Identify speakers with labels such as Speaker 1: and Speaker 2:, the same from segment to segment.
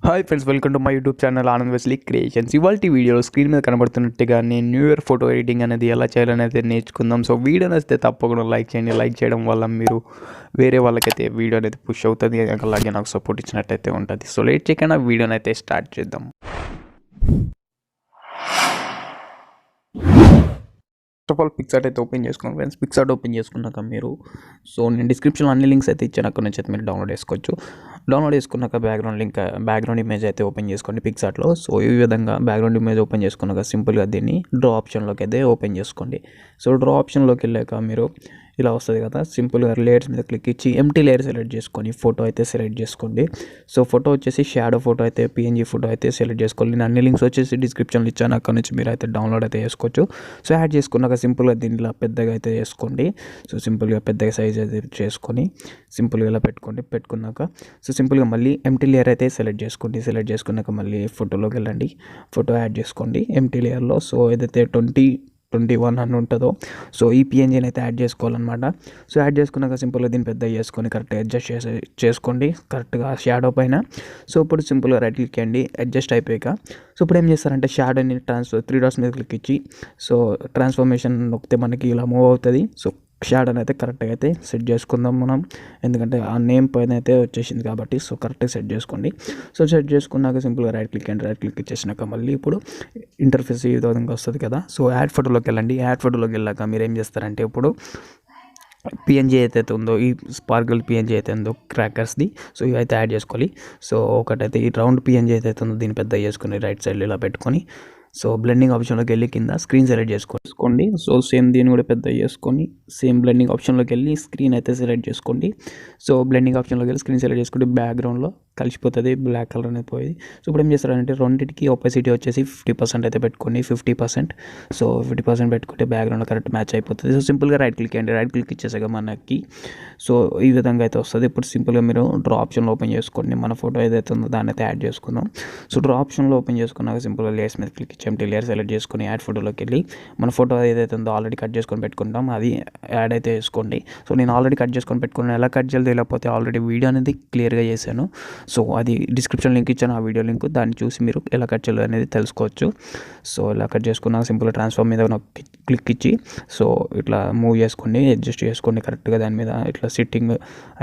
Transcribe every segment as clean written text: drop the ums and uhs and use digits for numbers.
Speaker 1: Hi friends, welcome to my YouTube channel Anand Wesley creations. ఇవాళ వీడియోలో screen మీద కనబడుతున్నట్టుగా నేను న్యూ ఇయర్ ఫోటో ఎడిటింగ్ అనేది ఎలా చేయాలనేది నేర్చుకుందాం. సో వీడియో నచ్చితే తప్పకుండా లైక్ చేయండి. లైక్ చేయడం వల్ల మీరు వేరే వాళ్ళకైతే వీడియో అనేది పుష్ అవుతుంది, అలాగే నాకు సపోర్ట్ ఇచ్చినట్టయితే ఉంటుంది. సో లేట్ చేయకుండా వీడియోని అయితే స్టార్ట్ చేద్దాం. ఫస్ట్ ఆఫ్ ఆల్ పిక్సార్ట్ అయితే ఓపెన్ చేసుకోండి ఫ్రెండ్స్. పిక్సార్ట్ ఓపెన్ చేసుకున్నాక మీరు నేను డిస్క్రిప్షన్లో అన్ని లింక్స్ అయితే ఇచ్చాను, అక్కడ నుంచి అయితే మీరు డౌన్లోడ్ చేసుకోవచ్చు. డౌన్లోడ్ చేసుకున్నాక బ్యాక్గ్రౌండ్ ఇమేజ్ అయితే ఓపెన్ చేసుకోండి పిక్సార్ట్లో. సో ఈ విధంగా బ్యాక్గ్రౌండ్ ఇమేజ్ ఓపెన్ చేసుకున్నాక సింపుల్గా దీన్ని డ్రా ఆప్షన్లోకి అయితే ఓపెన్ చేసుకోండి. సో డ్రా ఆప్షన్లోకి వెళ్ళాక మీరు ఇలా వస్తుంది కదా, సింపుల్గా లేయర్స్ మీద క్లిక్ ఇచ్చి ఎంటీ లేయర్ సెలెక్ట్ చేసుకొని ఫోటో అయితే సెలెక్ట్ చేసుకోండి. సో ఫోటో వచ్చేసి షాడో ఫోటో అయితే పిఎన్జీ ఫోటో అయితే సెలెక్ట్ చేసుకోండి. నేను అన్ని లింక్స్ వచ్చేసి డిస్క్రిప్షన్లో ఇచ్చాను, అక్కడ నుంచి మీరు అయితే డౌన్లోడ్ అయితే చేసుకోవచ్చు. సో యాడ్ చేసుకున్నాక సింపుల్గా దీంట్లో పెద్దగా అయితే చేసుకోండి. సో సింపుల్గా పెద్దగా సైజ్ అయితే చేసుకొని సింపుల్గా ఇలా పెట్టుకున్నాక సో సింపుల్గా మళ్ళీ ఎంటీ లేయర్ అయితే సెలెక్ట్ చేసుకోండి. సెలెక్ట్ చేసుకున్నాక మళ్ళీ ఫోటోలోకి వెళ్ళండి, ఫోటో యాడ్ చేసుకోండి ఎంటీ లేయర్లో. సో ఏదైతే 21 అని ఉంటుందో సో ఈ పిఎన్జీని అయితే యాడ్ చేసుకోవాలన్నమాట. సో యాడ్ చేసుకున్నాక సింపుల్గా దీన్ని పెద్ద చేసుకొని కరెక్ట్గా అడ్జస్ట్ చేసుకోండి కరెక్ట్గా షాడో పైన. సో ఇప్పుడు సింపుల్గా రైట్ క్లిక్ చేయండి అడ్జస్ట్ అయిపోయాక. సో ఇప్పుడు ఏం చేస్తారంటే షాడోని 3 డాట్స్ మీద క్లిక్ ఇచ్చి సో ట్రాన్స్ఫర్మేషన్ నొక్కితే మనకి ఇలా మూవ్ అవుతుంది. సో షాడోని అయితే కరెక్ట్గా అయితే సెట్ చేసుకుందాం మనం, ఎందుకంటే ఆ నేమ్ పైన అయితే వచ్చేసింది కాబట్టి. సో కరెక్ట్గా సెట్ చేసుకోండి. సో సెట్ చేసుకున్నాక సింపుల్గా రైట్ క్లిక్ ఇచ్చేసినాక మళ్ళీ ఇప్పుడు ఇంటర్ఫేస్ ఈ విధంగా వస్తుంది కదా. సో యాడ్ ఫోటోలోకి వెళ్ళండి. యాడ్ ఫోటోలోకి వెళ్ళాక మీరు ఏం చేస్తారంటే ఇప్పుడు పిఎన్జీ అయితే ఉందో, ఈ స్పార్కిల్ పిఎన్జీ అయితే ఉందో క్రాకర్స్ది, సో ఇవి అయితే యాడ్ చేసుకోవాలి. సో ఒకటైతే ఈ రౌండ్ పిఎన్జీ అయితే ఉందో దీన్ని పెద్ద చేసుకొని రైట్ సైడ్లో ఇలా పెట్టుకొని సో బ్లెండింగ్ ఆప్షన్లోకి వెళ్ళి కింద స్క్రీన్ సెలెక్ట్ చేసుకోండి. సో సేమ్ దీన్ని కూడా పెద్ద చేసుకొని సేమ్ బ్లెండింగ్ ఆప్షన్లోకి వెళ్ళి స్క్రీన్ అయితే సెలెక్ట్ చేసుకోండి. సో బ్లెండింగ్ ఆప్షన్లోకి వెళ్ళి స్క్రీన్ సెలెక్ట్ చేసుకుంటే బ్యాక్గ్రౌండ్లో కలిసిపోతుంది, బ్లాక్ కలర్ అనేది పోయి. సో ఇప్పుడు ఏం చేస్తారంటే రెండింటికి ఒపాసిటీ వచ్చేసి 50% అయితే పెట్టుకోండి, 50%. సో 50% పెట్టుకుంటే బ్యాక్గ్రౌండ్ కరెక్ట్ మ్యాచ్ అయిపోతుంది. సో సింపుల్గా రైట్ క్లిక్ చేయండి. రైట్ క్లిక్ ఇచ్చేసాక మనకి సో ఈ విధంగా అయితే వస్తుంది. ఇప్పుడు సింపుల్గా మీరు డ్రా ఆప్షన్లో ఓపెన్ చేసుకోండి. మన ఫోటో ఏదైతే ఉందో దాన్ని అయితే యాడ్ చేసుకుందాం. సో డ్రా ఆప్షన్లో ఓపెన్ చేసుకున్నాక సింపుల్గా లేయర్స్ మీద క్లిక్ ఇచ్చి ఎంటీ లేయర్ సెలెక్ట్ చేసుకొని యాడ్ ఫోటోలోకి వెళ్ళి మన ఫోటో ఏదైతే ఉందో ఆల్రెడీ కట్ చేసుకొని పెట్టుకుంటాం అది యాడ్ అయితే చేసుకోండి. సో నేను ఆల్రెడీ కట్ చేసుకొని పెట్టుకున్నాను, ఎలా కట్ చేయాలి తెలియకపోతే ఆల్రెడీ వీడియో అనేది క్లియర్గా చేశాను. సో అది డిస్క్రిప్షన్ లింక్ ఇచ్చాను, ఆ వీడియో లింక్, దాన్ని చూసి మీరు ఎలా కట్ చేయాలి అనేది తెలుసుకోవచ్చు. సో ఇలా కట్ చేసుకున్నాక సింపుల్గా ట్రాన్స్ఫార్మ్ మీద క్లిక్ ఇచ్చి సో ఇట్లా మూవ్ చేసుకోండి, అడ్జస్ట్ చేసుకోండి కరెక్ట్గా దాని మీద ఇట్లా సిట్టింగ్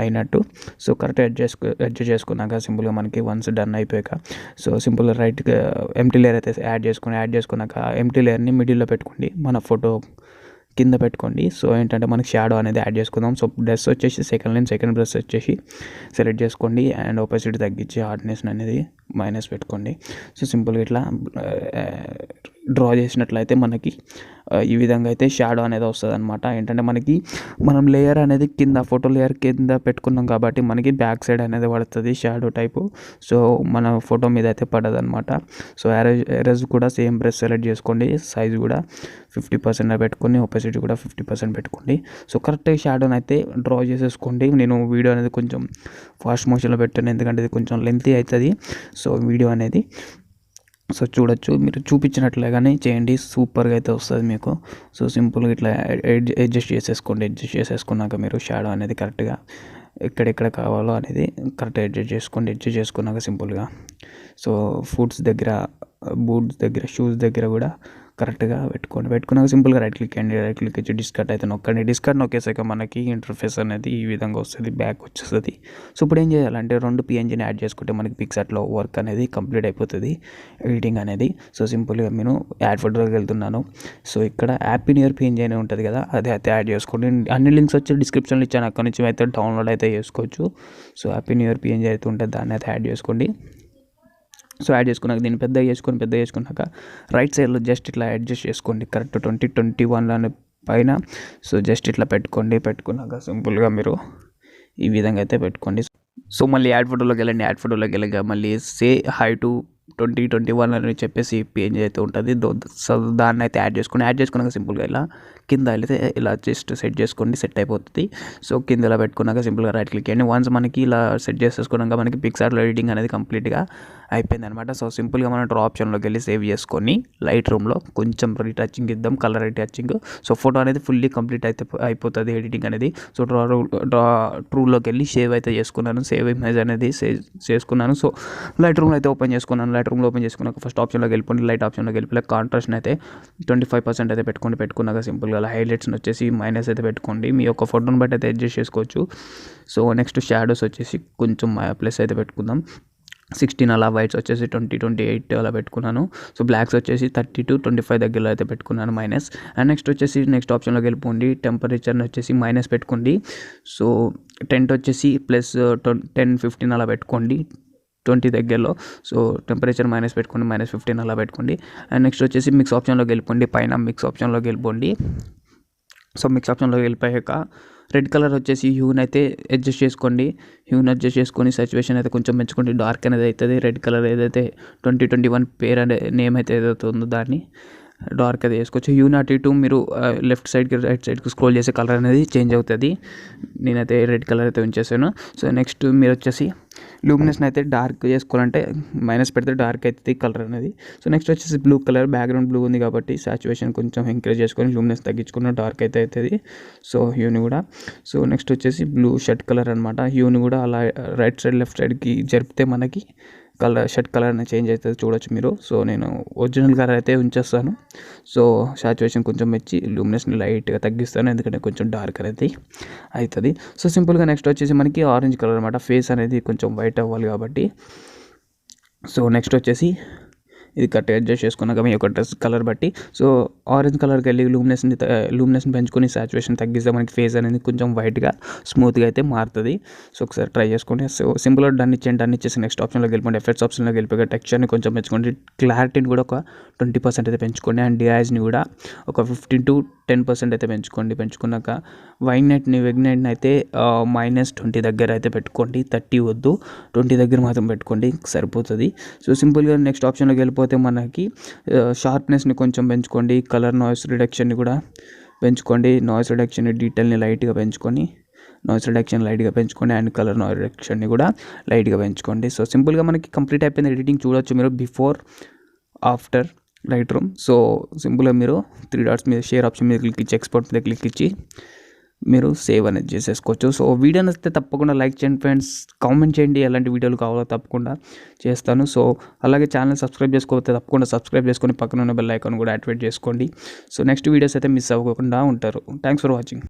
Speaker 1: అయినట్టు. సో కరెక్ట్ అడ్జస్ట్ చేసుకున్నాక సింపుల్గా మనకి వన్స్ డన్ అయిపోయాక సో సింపుల్గా రైట్గా ఎంటీ లేయర్ అయితే యాడ్ చేసుకున్నాక ఎంటీ లేయర్ని మిడిల్లో పెట్టుకోండి, మన ఫోటో కింద పెట్టుకోండి. సో ఏంటంటే మనకి షాడో అనేది యాడ్ చేసుకుందాం. సో బ్రష్ వచ్చేసి సెకండ్ బ్రష్ వచ్చేసి సెలెక్ట్ చేసుకోండి అండ్ ఒపాసిటీ తగ్గించి హార్డ్నెస్ అనేది మైనస్ పెట్టుకోండి. సో సింపుల్గా ఇట్లా డ్రా చేసినట్లయితే మనకి ఈ విధంగా అయితే షాడో అనేది వస్తుంది అనమాట. ఏంటంటే మనం లేయర్ అనేది కింద ఫోటో లేయర్ కింద పెట్టుకున్నాం కాబట్టి మనకి బ్యాక్ సైడ్ అనేది పడుతుంది షాడో టైపు. సో మన ఫోటో మీద అయితే పడదు అనమాట. సో ఎరేజ్ కూడా సేమ్ బ్రష్ సెలెక్ట్ చేసుకోండి, సైజ్ కూడా 50% పెట్టుకొని ఒపాసిటీ కూడా 50% పెట్టుకోండి. సో కరెక్ట్గా షాడోని అయితే డ్రా చేసేసుకోండి. నేను వీడియో అనేది కొంచెం ఫాస్ట్ మోషన్లో పెట్టాను, ఎందుకంటే ఇది కొంచెం లెంతీ అవుతుంది సో వీడియో అనేది. సో చూడొచ్చు, మీరు చూపించినట్లుగానే చేయండి, సూపర్గా అయితే వస్తుంది మీకు. సో సింపుల్గా ఇట్లా అడ్జస్ట్ చేసేసుకున్నాక మీరు షాడో అనేది కరెక్ట్గా ఎక్కడెక్కడ కావాలో అనేది కరెక్ట్ అడ్జస్ట్ చేసుకున్నాక సింపుల్గా సో బూట్స్ దగ్గర షూస్ దగ్గర కూడా కరెక్ట్గా పెట్టుకున్నాక సింపుల్గా రైట్ క్లిక్ ఇచ్చి డిస్కట్ అయితే నొక్కండి. డిస్కట్ నొక్కేసాక మనకి ఇంటర్ఫేస్ అనేది ఈ విధంగా వస్తుంది, బ్యాక్ వచ్చేస్తుంది. సో ఇప్పుడు ఏం చేయాలంటే 2 పిఎన్జీని యాడ్ చేసుకుంటే మనకి పిక్సార్ట్లో వర్క్ అనేది కంప్లీట్ అయిపోతుంది, ఎడిటింగ్ అనేది. సో సింపుల్గా నేను యాడ్ ఫోటోలోకి వెళ్తున్నాను. సో ఇక్కడ హ్యాపీ న్యూ ఇయర్ పిఎన్జీ అనేది ఉంటుంది కదా, అది అయితే యాడ్ చేసుకోండి. అన్ని లింక్స్ వచ్చి డిస్క్రిప్షన్లో ఇచ్చాను, అక్కడ నుంచి అయితే డౌన్లోడ్ అయితే చేసుకోవచ్చు. So happy new year PNG అయితే ఉంటుంది, దాన్ని అయితే యాడ్ చేసుకోండి. సో యాడ్ చేసుకున్నాక దీన్ని పెద్ద చేసుకున్నాక రైట్ సైడ్లో జస్ట్ ఇట్లా అడ్జస్ట్ చేసుకోండి కరెక్ట్ 2021 పైన. సో జస్ట్ ఇట్లా పెట్టుకున్నాక సింపుల్గా మీరు ఈ విధంగా అయితే పెట్టుకోండి. సో మళ్ళీ యాడ్ ఫోటోలోకి వెళ్ళాక మళ్ళీ సే హై టు 2021 అని చెప్పేసి పిఎన్జీ అయితే ఉంటుంది. సో దాన్ని అయితే యాడ్ చేసుకున్నాక సింపుల్గా ఇలా కింద వెళితే ఇలా జస్ట్ సెట్ చేసుకోండి, సెట్ అయిపోతుంది. సో కింద ఇలా పెట్టుకున్నాక సింపుల్గా రైట్ క్లిక్ చేయండి. వన్స్ మనకి ఇలా సెట్ చేసేసుకున్నాక మనకి పిక్సార్ట్లో ఎడిటింగ్ అనేది కంప్లీట్గా అయిపోయింది అనమాట. సో సింపుల్గా మనం డ్రా ఆప్షన్లోకి వెళ్ళి సేవ్ చేసుకొని లైట్ రూమ్లో కొంచెం రీటచింగ్ ఇద్దాం, కలర్ రీటచింగ్. సో ఫోటో అనేది ఫుల్లీ కంప్లీట్ అయితే అయిపోతుంది ఎడిటింగ్ అనేది. సో డ్రా ట్రూలోకి వెళ్ళి సేవ్ అయితే చేసుకున్నాను, సేవ్ ఇమేజ్ అనేది సేవ్ చేసుకున్నాను. సో లైట్ రూమ్లో అయితే ఓపెన్ చేసుకున్నాను. లైట్ రూమ్లో ఓపెన్ చేసుకున్నాక ఫస్ట్ ఆప్షన్లోకి వెళ్ళిపోండి, లైట్ ఆప్షన్లోకి వెళ్ళిపోయి కాంట్రాస్ట్ని అయితే 25% అయితే పెట్టుకున్నాక సింపుల్గా హైలైట్స్ని వచ్చేసి మైనస్ అయితే పెట్టుకోండి. మీ యొక్క ఫోటోని బట్టి అయితే అడ్జస్ట్ చేసుకోవచ్చు. సో నెక్స్ట్ షాడోస్ వచ్చేసి కొంచెం ప్లస్ అయితే పెట్టుకుందాం. 16 అలా, వైట్స్ వచ్చేసి 28 అలా పెట్టుకున్నాను. సో బ్లాక్స్ వచ్చేసి 30 to 25 దగ్గరలో అయితే పెట్టుకున్నాను మైనస్. అండ్ నెక్స్ట్ వచ్చేసి నెక్స్ట్ ఆప్షన్లోకి వెళ్ళిపోండి, టెంపరేచర్ని వచ్చేసి మైనస్ పెట్టుకోండి. సో టెంట్ వచ్చేసి ప్లస్ 10-15 అలా పెట్టుకోండి 20 దగ్గరలో. సో టెంపరేచర్ మైనస్ పెట్టుకోండి, -15 అలా పెట్టుకోండి. అండ్ నెక్స్ట్ వచ్చేసి మిక్స్ ఆప్షన్లోకి వెళ్ళిపోండి, పైన మిక్స్ ఆప్షన్లోకి వెళ్ళిపోండి. సో మిక్స్ ఆప్షన్లోకి వెళ్ళిపోయాక రెడ్ కలర్ వచ్చేసి హ్యూని అయితే అడ్జస్ట్ చేసుకోండి. హ్యూని అడ్జస్ట్ చేసుకొని సాచురేషన్ అయితే కొంచెం పెంచుకోండి, డార్క్ అనేది అవుతుంది. రెడ్ కలర్ ఏదైతే 2021 పేరు అనే నేమ్ అయితే ఏదైతే ఉందో దాన్ని డార్క్ అది వేసుకోవచ్చు. హ్యూని అటు ఇటు మీరు లెఫ్ట్ సైడ్కి రైట్ సైడ్కి స్క్రోల్ చేసే కలర్ అనేది చేంజ్ అవుతుంది. నేనైతే రెడ్ కలర్ అయితే ఉంచేసాను. సో నెక్స్ట్ మీరు వచ్చేసి లూమినెస్ని అయితే డార్క్ చేసుకోవాలంటే మైనస్ పెడితే డార్క్ అవుతుంది కలర్ అనేది. సో నెక్స్ట్ వచ్చేసి బ్లూ కలర్, బ్యాక్గ్రౌండ్ బ్లూ ఉంది కాబట్టి సాచురేషన్ కొంచెం ఎంకరేజ్ చేసుకొని లూమినెస్ తగ్గించుకున్న డార్క్ అయితే అవుతుంది. సో హ్యూని కూడా. సో నెక్స్ట్ వచ్చేసి బ్లూ షర్ట్ కలర్ అనమాట. హ్యూని కూడా అలా రైట్ సైడ్ లెఫ్ట్ సైడ్కి జరిపితే మనకి కలర్ షర్ట్ కలర్ అనేది చేంజ్ అవుతుంది, చూడొచ్చు మీరు. సో నేను ఒరిజినల్ కలర్ అయితే ఉంచేస్తాను. సో సాచురేషన్ కొంచెం వచ్చి లూమినెస్ని లైట్గా తగ్గిస్తాను, ఎందుకంటే కొంచెం డార్క్ అనేది అవుతుంది. సో సింపుల్గా నెక్స్ట్ వచ్చేసి మనకి ఆరెంజ్ కలర్ అనమాట. ఫేస్ అనేది కొంచెం వైట్ అవ్వాలి కాబట్టి. సో నెక్స్ట్ వచ్చేసి ఇది కరెక్ట్గా అడ్జస్ట్ చేసుకున్నాక మీ యొక్క డ్రెస్ కలర్ బట్టి సో ఆరెంజ్ కలర్కి వెళ్ళి లూమినెస్ని పెంచుకొని సాచురేషన్ తగ్గిస్తే మనకి ఫేస్ అనేది కొంచెం వైట్గా స్మూత్గా అయితే మారుతుంది. సో ఒకసారి ట్రై చేసుకోండి. సో సింపుల్గా డన్ ఇచ్చేసి నెక్స్ట్ ఆప్షన్లోకి వెళ్ళిపోండి, ఎఫెక్ట్స్ ఆప్షన్లోకి వెళ్ళిపోయి టెక్స్చర్ని కొంచెం పెంచుకోండి, క్లారిటీని కూడా ఒక 20% అయితే పెంచుకోండి. అండ్ డిఐజ్ని కూడా ఒక 15 to 10% అయితే పెంచుకున్నాక వెగ్నైట్ని అయితే -20 దగ్గర అయితే పెట్టుకోండి, 30 వద్దు, 20 దగ్గర మాత్రం పెట్టుకోండి సరిపోతుంది. సో సింపుల్గా నెక్స్ట్ ఆప్షన్లోకి వెళ్ళిపోతే మనకి షార్ప్నెస్ని కొంచెం పెంచుకోండి, కలర్ నాయిస్ రిడక్షన్ని కూడా పెంచుకోండి, నాయిస్ రిడక్షన్ డీటెయిల్ని లైట్గా పెంచుకొని అండ్ కలర్ నాయిస్ రిడక్షన్ని కూడా లైట్గా పెంచుకోండి. సో సింపుల్గా మనకి కంప్లీట్ అయిపోయింది ఎడిటింగ్, చూడొచ్చు మీరు before after light room. So సింపుల్గా మీరు 3 డాట్స్ మీద షేర్ ఆప్షన్ మీద క్లిక్ ఇచ్చి ఎక్స్పోర్ట్ మీద క్లిక్ ఇచ్చి మీరు సేవ్ అనేది చేసేసుకోవచ్చు. సో వీడియో నచ్చితే తప్పకుండా లైక్ చేయండి ఫ్రెండ్స్, కామెంట్ చేయండి ఎలాంటి వీడియోలు కావాలో తప్పకుండా చేస్తాను. సో అలాగే ఛానల్ సబ్స్క్రైబ్ చేసుకోకపోతే తప్పకుండా సబ్స్క్రైబ్ చేసుకొని పక్కన ఉన్న బెల్ ఐకాన్ కూడా యాక్టివేట్ చేసుకోండి. సో నెక్స్ట్ వీడియోస్ అయితే మిస్ అవ్వకుండా ఉంటారు. Thanks for watching.